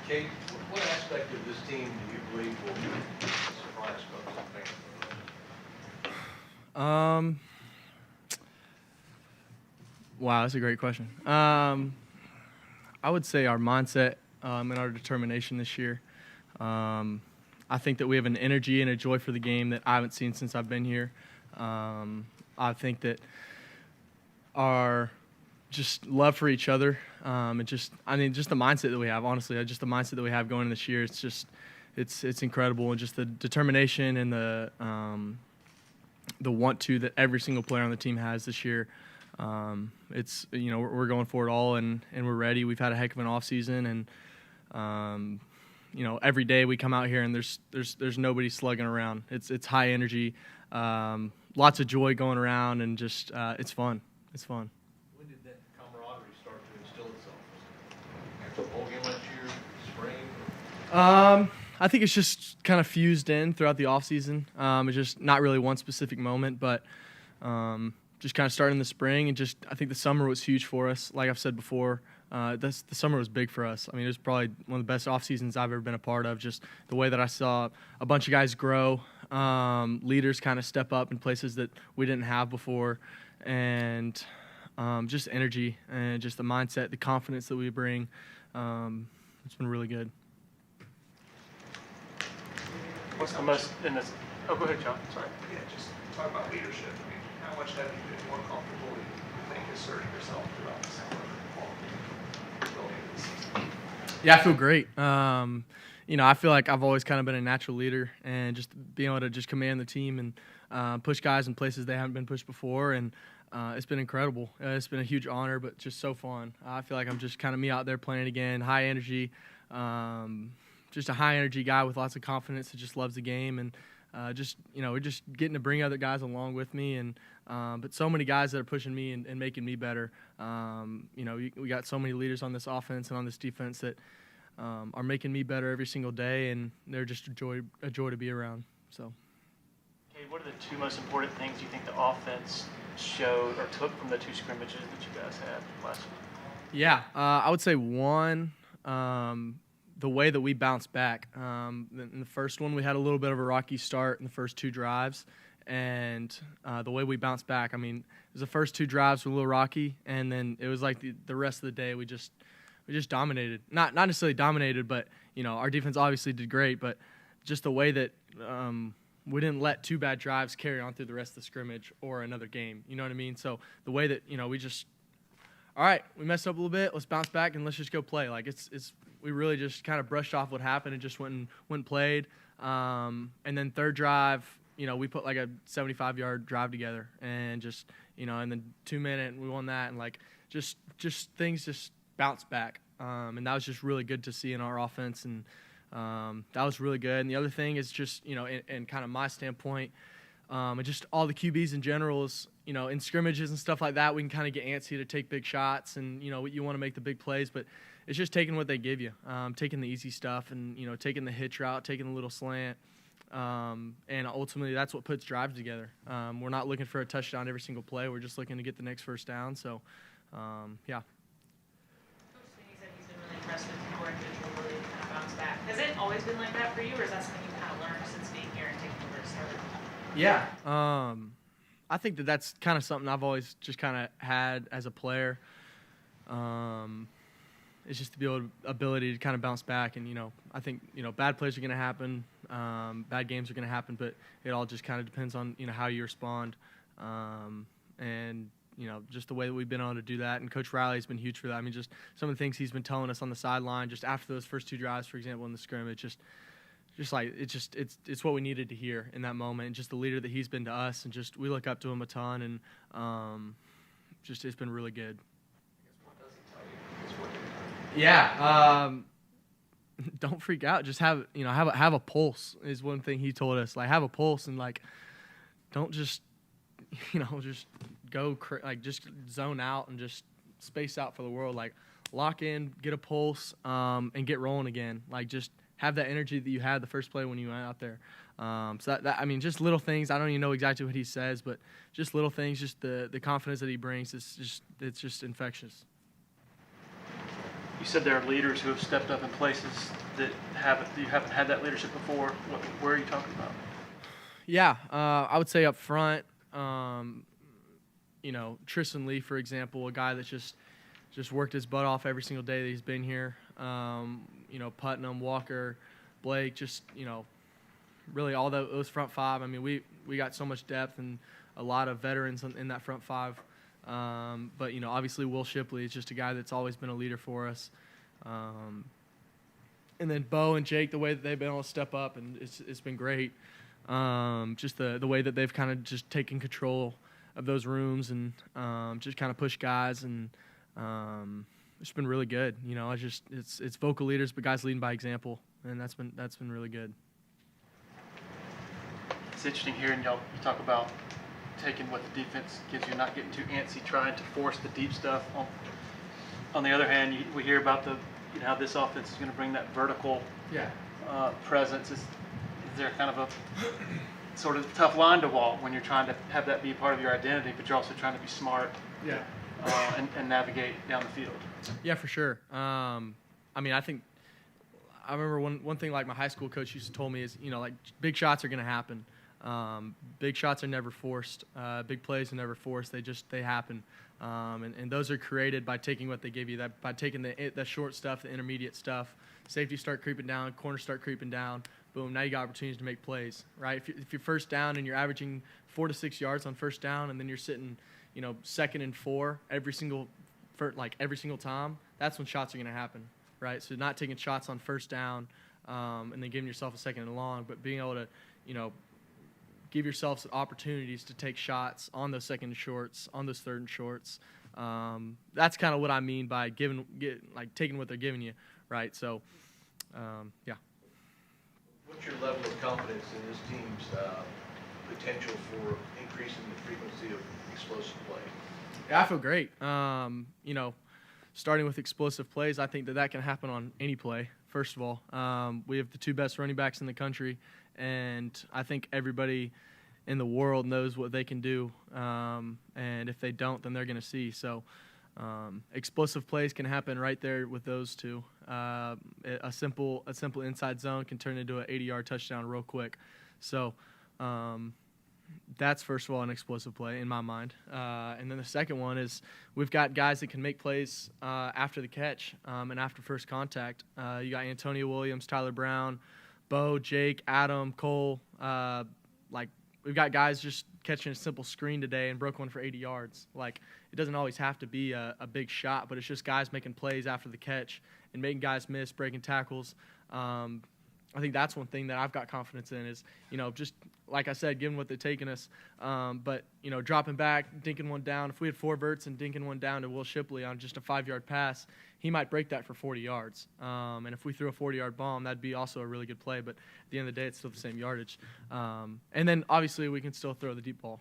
Cade, what aspect of this team do you believe will surprise folks and fans? Wow, that's a great question. I would say our mindset and our determination this year. I think that we have an energy and a joy for the game that I haven't seen since I've been here. I think that our just love for each other, and just the mindset that we have. Honestly, just the mindset that we have going in this year. It's incredible, and just the determination and the want to that every single player on the team has this year. We're going for it all, and we're ready. We've had a heck of an off season, and every day we come out here and there's nobody slugging around. It's high energy, lots of joy going around, and just it's fun. It's fun. When did that camaraderie start to instill itself? After the bowl game last year, spring? I think it's just kind of fused in throughout the off season. It's just not really one specific moment, but just kind of starting in the spring, and just I think the summer was huge for us. Like I've said before, the summer was big for us. I mean, it was probably one of the best off seasons I've ever been a part of. Just the way that I saw a bunch of guys grow, leaders kind of step up in places that we didn't have before, and just energy and just the mindset, the confidence that we bring. It's been really good. What's the most in this? Oh, go ahead, John. Sorry. Yeah, just talk about leadership. I mean, how much have you been more comfortable, you think, asserting yourself throughout the summer and building this season? Yeah, I feel great. I feel like I've always kind of been a natural leader, and just being able to just command the team and push guys in places they haven't been pushed before, and it's been incredible. It's been a huge honor, but just so fun. I feel like I'm just kind of me out there playing again, high energy, just a high energy guy with lots of confidence that just loves the game, and we're just getting to bring other guys along with me, and but so many guys that are pushing me and making me better. We got so many leaders on this offense and on this defense that are making me better every single day, and they're just a joy to be around. So, Cade, what are the two most important things you think the offense showed or took from the two scrimmages that you guys had last week? Yeah, I would say one, the way that we bounced back. In the first one, we had a little bit of a rocky start in the first two drives, and the way we bounced back. I mean, it was the first two drives were a little rocky, and then it was like the rest of the day we just dominated. Not necessarily dominated, but our defense obviously did great, but just the way that we didn't let two bad drives carry on through the rest of the scrimmage or another game. You know what I mean? So the way that we just, all right, we messed up a little bit. Let's bounce back and let's just go play. Like we really just kind of brushed off what happened and just went and played. And then third drive, we put like a 75-yard drive together, and just and then 2 minute, and we won that, and like just things just bounced back. And that was just really good to see in our offense, and that was really good. And the other thing is just in kind of my standpoint, and just all the QBs in general is in scrimmages and stuff like that, we can kind of get antsy to take big shots, and you want to make the big plays, but it's just taking what they give you, taking the easy stuff, and taking the hitch route, taking the little slant, and ultimately that's what puts drives together. We're not looking for a touchdown every single play. We're just looking to get the next first down. So, yeah. Coach Sweeney said he's been really impressed with your individual ability to kind of bounce back. Has it always been like that for you, or is that something you've kind of learned since being here and taking over as starter? Yeah. I think that's kind of something I've always just kind of had as a player. It's just the ability to kind of bounce back, and I think bad plays are going to happen, bad games are going to happen, but it all just kind of depends on how you respond, and just the way that we've been able to do that. And Coach Riley's been huge for that. I mean, just some of the things he's been telling us on the sideline, just after those first two drives, for example, in the scrimmage, it's what we needed to hear in that moment, and just the leader that he's been to us, and just we look up to him a ton, and it's been really good. Yeah, don't freak out. Just have a pulse is one thing he told us. Like, have a pulse, and like don't just just go just zone out and just space out for the world. Like, lock in, get a pulse, and get rolling again. Like, just have that energy that you had the first play when you went out there. So that I mean, just little things. I don't even know exactly what he says, but just little things. Just the confidence that he brings. It's just infectious. You said there are leaders who have stepped up in places that you haven't had that leadership before. Where are you talking about? Yeah, I would say up front, Tristan Lee, for example, a guy that's just worked his butt off every single day that he's been here. Putnam, Walker, Blake, really all those front five. I mean, we got so much depth and a lot of veterans in that front five. But obviously Will Shipley is just a guy that's always been a leader for us. And then Bo and Jake, the way that they've been able to step up, and it's been great. Just the way that they've kind of just taken control of those rooms and just kind of push guys, and it's been really good. It's vocal leaders, but guys leading by example, and that's been really good. It's interesting hearing you talk about taking what the defense gives you, not getting too antsy, trying to force the deep stuff. On the other hand, we hear about how this offense is going to bring that vertical presence. Is there kind of a sort of tough line to walk when you're trying to have that be part of your identity, but you're also trying to be smart and navigate down the field? Yeah, for sure. I think I remember one thing like my high school coach used to tell me is, big shots are going to happen. Big shots are never forced. Big plays are never forced. They happen. And those are created by taking what they give you, by taking the short stuff, the intermediate stuff. Safety start creeping down, corners start creeping down. Boom, now you got opportunities to make plays, right? If you're first down and you're averaging 4 to 6 yards on first down, and then you're sitting, 2nd and 4 every single time, that's when shots are going to happen, right? So not taking shots on first down and then giving yourself a 2nd and long, but being able to, give yourselves opportunities to take shots on those 2nd and shorts, on those 3rd and shorts. That's kind of what I mean by taking what they're giving you, right? So, yeah. What's your level of confidence in this team's potential for increasing the frequency of explosive play? Yeah, I feel great. Starting with explosive plays, I think that can happen on any play, first of all. We have the 2 best running backs in the country, and I think everybody in the world knows what they can do. And if they don't, then they're going to see. So explosive plays can happen right there with those 2. A simple inside zone can turn into an 80-yard touchdown real quick. So that's, first of all, an explosive play in my mind. And then the second one is we've got guys that can make plays after the catch and after first contact. You got Antonio Williams, Tyler Brown, Bo, Jake, Adam, Cole. We've got guys just catching a simple screen today and broke one for 80 yards. It doesn't always have to be a big shot, but it's just guys making plays after the catch and making guys miss, breaking tackles. I think that's one thing that I've got confidence in is, just like I said, given what they're taking us, but, dropping back, dinking one down. If we had 4 verts and dinking one down to Will Shipley on just a 5-yard pass, he might break that for 40 yards. And if we threw a 40-yard bomb, that'd be also a really good play. But at the end of the day, it's still the same yardage. And then, obviously, we can still throw the deep ball.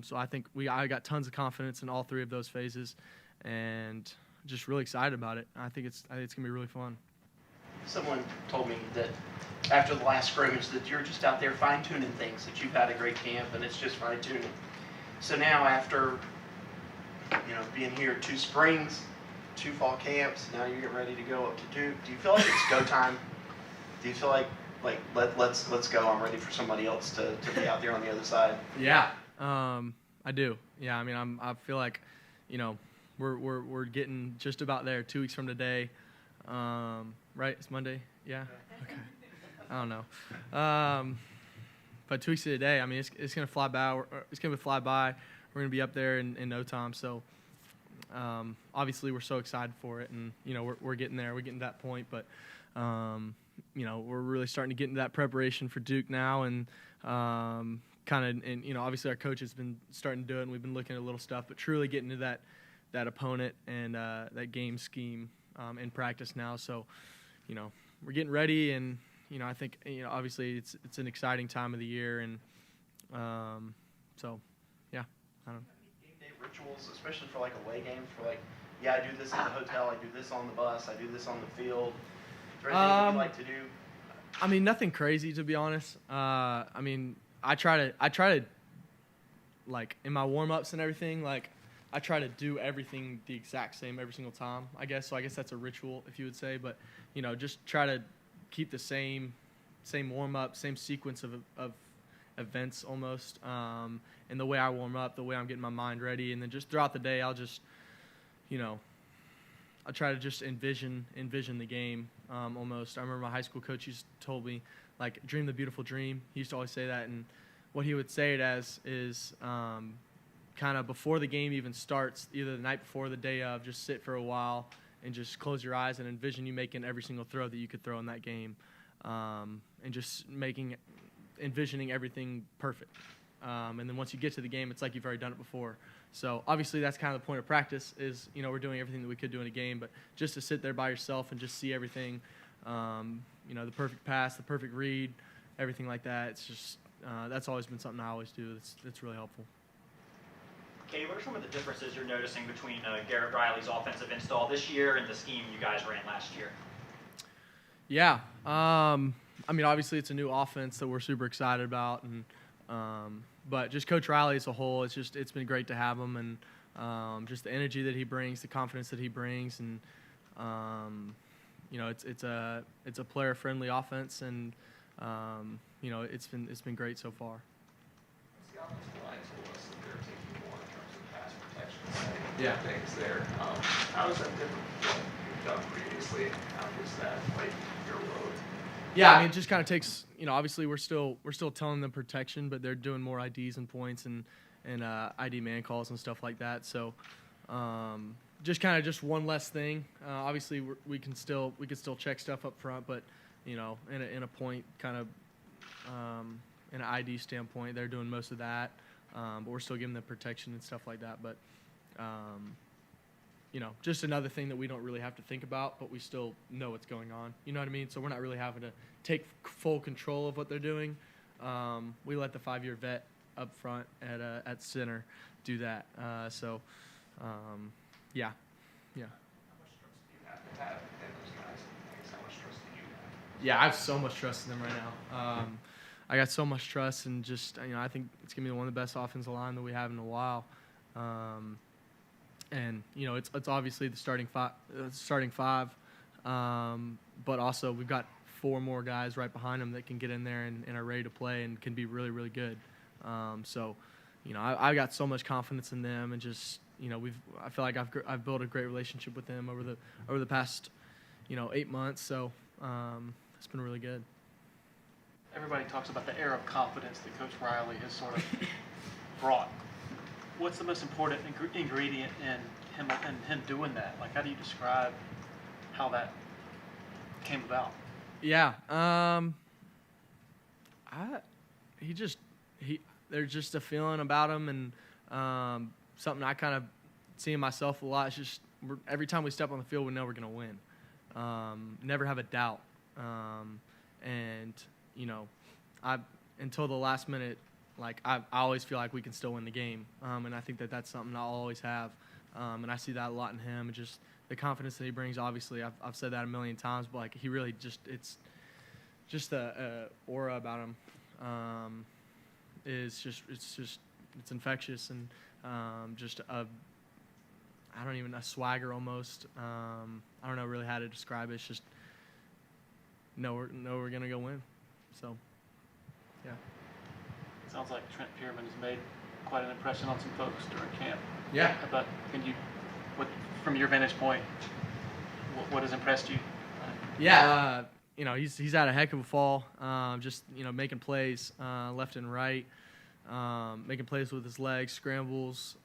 So I think I got tons of confidence in all 3 of those phases and just really excited about it. I think it's going to be really fun. Someone told me that after the last scrimmage that you're just out there fine-tuning things, that you've had a great camp and it's just fine-tuning. So now after, being here 2 springs, 2 fall camps, now you're getting ready to go up to Duke. Do you feel like it's go time? Do you feel like let's go, I'm ready for somebody else to be out there on the other side? Yeah, I do. Yeah, I feel like, we're getting just about there 2 weeks from today. Right? It's Monday? Yeah? Okay. I don't know. But 2 weeks to today, it's going to fly by. It's going to fly by. We're going to be up there in no time. So, obviously, we're so excited for it. And, we're getting there. We're getting to that point. But, we're really starting to get into that preparation for Duke now. And obviously, our coach has been starting to do it. And we've been looking at a little stuff. But truly getting to that opponent and that game scheme in practice now. So, we're getting ready, and I think obviously it's an exciting time of the year, and so yeah, I don't know. Game day rituals, especially for away games, I do this at the hotel, I do this on the bus, I do this on the field. Is there anything you like to do? Nothing crazy, to be honest. I try to in my warm ups and everything, I try to do everything the exact same every single time, I guess. So I guess that's a ritual, if you would say. But, just try to keep the same warm-up, same sequence of events almost. And the way I warm up, the way I'm getting my mind ready. And then just throughout the day, I'll just, I try to just envision the game almost. I remember my high school coach used to told me, like, dream the beautiful dream. He used to always say that. And what he would say it as is kind of before the game even starts, either the night before or the day of, just sit for a while and just close your eyes and envision you making every single throw that you could throw in that game, and just envisioning everything perfect. And then once you get to the game, it's like you've already done it before. So obviously that's kind of the point of practice is, we're doing everything that we could do in a game, but just to sit there by yourself and just see everything, the perfect pass, the perfect read, everything like that. It's just, that's always been something I always do. That's really helpful. Cade, what are some of the differences you're noticing between Garrett Riley's offensive install this year and the scheme you guys ran last year? Yeah. Obviously it's a new offense that we're super excited about, and but just Coach Riley as a whole, it's been great to have him, and just the energy that he brings, the confidence that he brings, and it's a player-friendly offense, and it's been great so far. The offensive line told us that they're taking more in terms of pass protection side Yeah. things there. How is that different from what you've done previously? How does that lighten your load? Yeah, it just kind of takes, obviously we're still telling them protection, but they're doing more IDs and points and ID man calls and stuff like that. So just one less thing. Obviously we could still check stuff up front, but in a point kind of in an ID standpoint, they're doing most of that. But we're still giving them protection and stuff like that. But just another thing that we don't really have to think about, but we still know what's going on. You know what I mean? So we're not really having to take full control of what they're doing. We let the 5-year vet up front at center do that. Yeah. How much trust do you have to have in those guys? I guess how much trust do you have? Yeah, I have so much trust in them right now. I got so much trust, and just I think it's gonna be one of the best offensive line that we have in a while. And it's obviously the starting five, but also we've got 4 more guys right behind them that can get in there and are ready to play and can be really, really good. I got so much confidence in them, and just I feel like I've built a great relationship with them over the past 8 months. So it's been really good. Everybody talks about the air of confidence that Coach Riley has sort of brought. What's the most important ingredient in him doing that? Like, how do you describe how that came about? Yeah. There's just a feeling about him, and something I kind of see in myself a lot. It's just every time we step on the field, we know we're going to win. Never have a doubt. And until the last minute, like I always feel like we can still win the game. And I think that's something I'll always have. And I see that a lot in him, and just the confidence that he brings. Obviously, I've said that a million times, but like he really it's the aura about him is it's infectious, and just a swagger almost. I don't know really how to describe it. It's just we're gonna go win. So yeah. Sounds like Trent Pierman has made quite an impression on some folks during camp. Yeah. But from your vantage point, what has impressed you? Yeah, he's had a heck of a fall. Just making plays left and right, making plays with his legs, scrambles,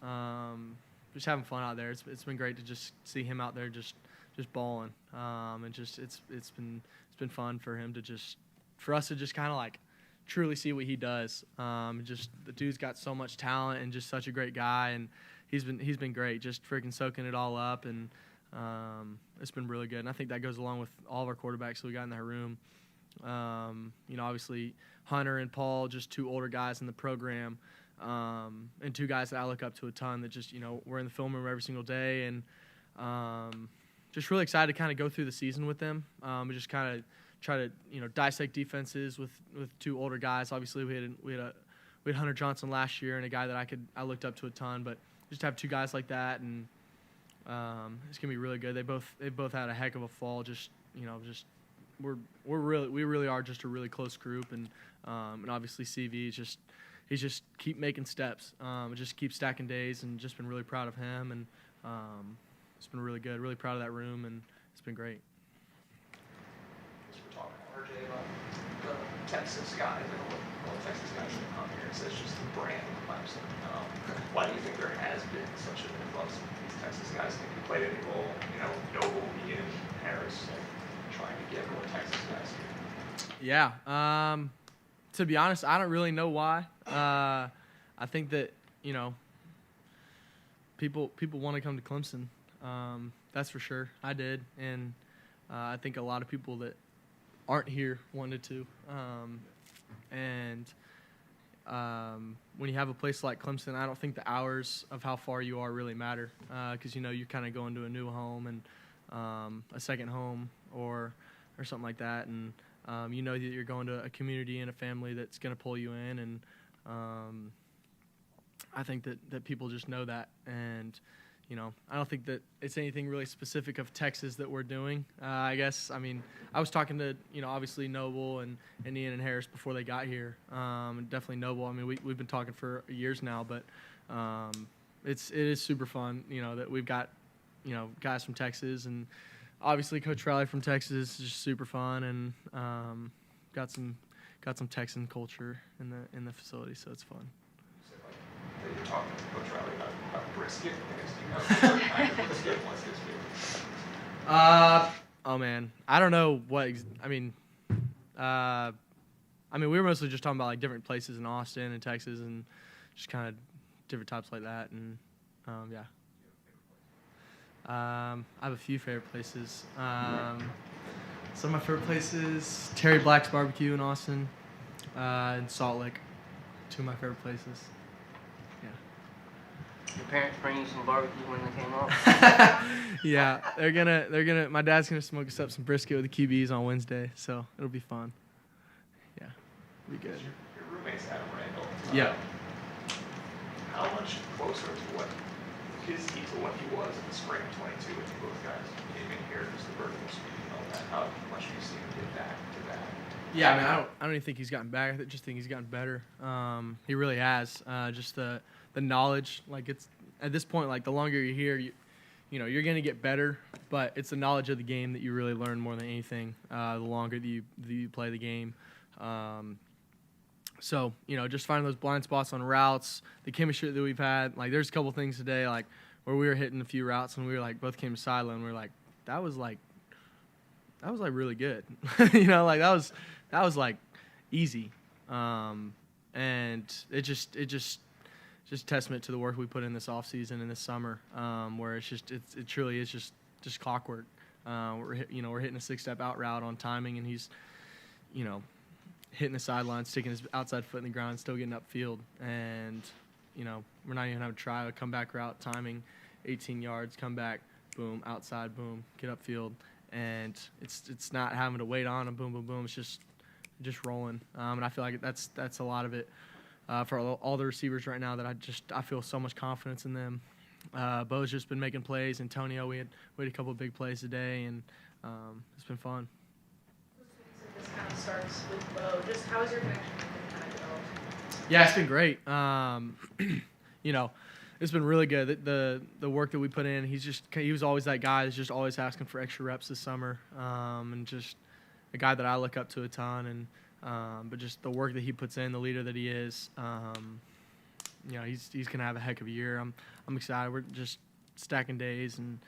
just having fun out there. It's been great to just see him out there just balling, and just it's been fun for him for us to just kind of like truly see what he does. Just the dude's got so much talent and just such a great guy, and he's been great, just freaking soaking it all up, and it's been really good. And I think that goes along with all of our quarterbacks that we got in that room. Obviously Hunter and Paul, just 2 older guys in the program, and 2 guys that I look up to a ton that just we're in the film room every single day, and just really excited to kind of go through the season with them. We just kind of try to dissect defenses with 2 older guys. Obviously we had Hunter Johnson last year, and a guy that I looked up to a ton, but just have two guys like that, and it's gonna be really good. They both had a heck of a fall. Just we really are just a really close group, and obviously CV is he's just keep making steps, just keep stacking days, and just been really proud of him, and it's been really good. Really proud of that room, and it's been great. We're talking to RJ about the Texas guys, and all the Texas guys that come here. It says just the brand of Clemson. Why do you think there has been such an influx of these Texas guys? Think you played any role, Noble, Ian, Harris, trying to get more Texas guys here? Yeah. To be honest, I don't really know why. I think that people want to come to Clemson. That's for sure. I did, and I think a lot of people that aren't here wanted to. When you have a place like Clemson, I don't think the hours of how far you are really matter, because you're kind of going to a new home and a second home or something like that, and that you're going to a community and a family that's going to pull you in, and I think that people just know that, and I don't think that it's anything really specific of Texas that we're doing. I guess, I was talking to, obviously Noble and Ian and Harris before they got here. Definitely Noble. We've been talking for years now, but it is super fun, that we've got, guys from Texas, and obviously Coach Riley from Texas is just super fun, and got some Texan culture in the facility, so it's fun. That you're talking to Coach Riley about brisket. What's his favorite? Oh man, I don't know what. We were mostly just talking about like different places in Austin and Texas, and just kind of different types like that, and yeah. I have a few favorite places. Some of my favorite places: Terry Black's Barbecue in Austin, and Salt Lake. Two of my favorite places. Your parents bring you some barbecue when they came up? Yeah, they're gonna. My dad's gonna smoke us up some brisket with the QBs on Wednesday, so it'll be fun. Yeah, it'll be good. Your roommate's Adam Randall. Yeah. How much closer to what is he to what he was in the spring of 22 when you both guys came in here, just the vertical speed and all that? How much do you see him get back to that? Yeah, I don't even think he's gotten back. I just think he's gotten better. He really has. Just the knowledge, like it's at this point, like the longer you're here, you're gonna get better. But it's the knowledge of the game that you really learn more than anything. The longer that you play the game. So just finding those blind spots on routes, the chemistry that we've had. Like there's a couple things today, like where we were hitting a few routes and we were like both came to sideline. We were like, that was like really good. Like that was like easy. And it just testament to the work we put in this off season and this summer, where it truly is just clockwork. We're hitting a 6-step out route on timing, and he's hitting the sideline, sticking his outside foot in the ground, still getting upfield, and we're not even having to try a comeback route, timing 18 yards, come back, boom, outside, boom, get upfield, and it's not having to wait on a boom, boom, boom. It's just rolling, and I feel like that's a lot of it. For all the receivers right now, that I feel so much confidence in them. Bo's just been making plays. Antonio, we had a couple of big plays today, and it's been fun. This kind of starts with Bo. Just how is your connection with him kind of developed? Yeah, it's been great. It's been really good. The work that we put in, he was always that guy that's just always asking for extra reps this summer, and just a guy that I look up to a ton, and but just the work that he puts in, the leader that he is, he's gonna have a heck of a year. I'm excited. We're just stacking days and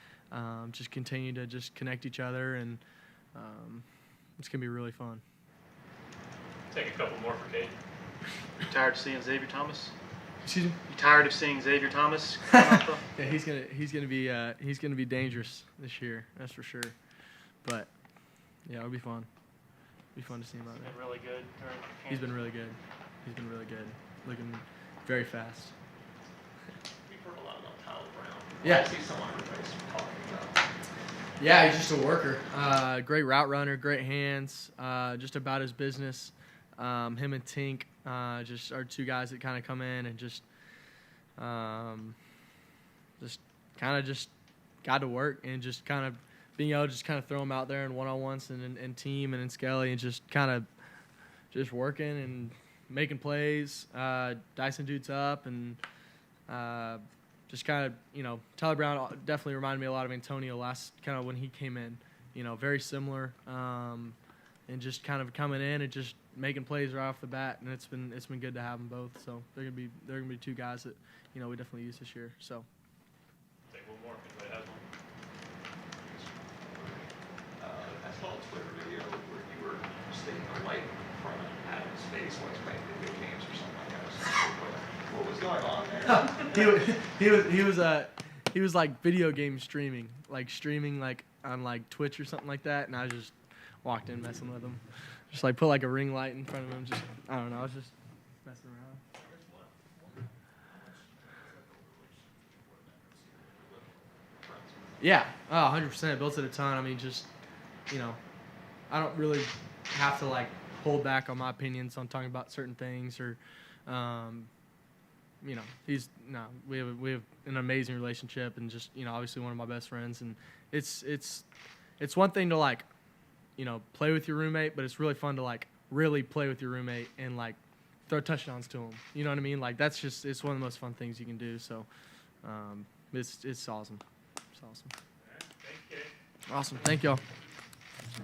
just continue to just connect each other, and it's gonna be really fun. Take a couple more for Cade. You tired of seeing Xavier Thomas? Excuse me? You tired of seeing Xavier Thomas? Yeah, he's gonna be dangerous this year. That's for sure. But yeah, it'll be fun. It'll be fun to see him out there. He's been really good. He's been really good. Looking very fast. We've heard a lot about Tyler Brown. Yeah. I see someone everybody's talking about. Yeah, he's just a worker. Great route runner, great hands, just about his business. Him and Tink just are two guys that kind of come in and just just got to work and just kind of being able to just kind of throw them out there in one-on-ones and in team and in Skelly and just kind of just working and making plays, dicing dudes up, and just kind of, Tyler Brown definitely reminded me a lot of Antonio last kind of when he came in, very similar, and just kind of coming in and just making plays right off the bat, and it's been good to have them both. So they're gonna be two guys that we definitely use this year. So Take one more if anybody has one. I saw a Twitter video where you were sticking a light in front of Adam's face while he's playing video games or something like that. What was going on there? he was like video game streaming like on like Twitch or something like that, and I just walked in messing with him, just like put like a ring light in front of him. Just I don't know, I was just messing around. Yeah, 100%. Built it a ton. I mean, just I don't really have to like hold back on my opinions on talking about certain things or. We have an amazing relationship, and just obviously one of my best friends, and it's one thing to like play with your roommate, but it's really fun to like really play with your roommate and like throw touchdowns to him. You know what I mean? Like it's one of the most fun things you can do. So it's awesome. It's awesome. All right. Thank you, Cade. Awesome. Thank y'all.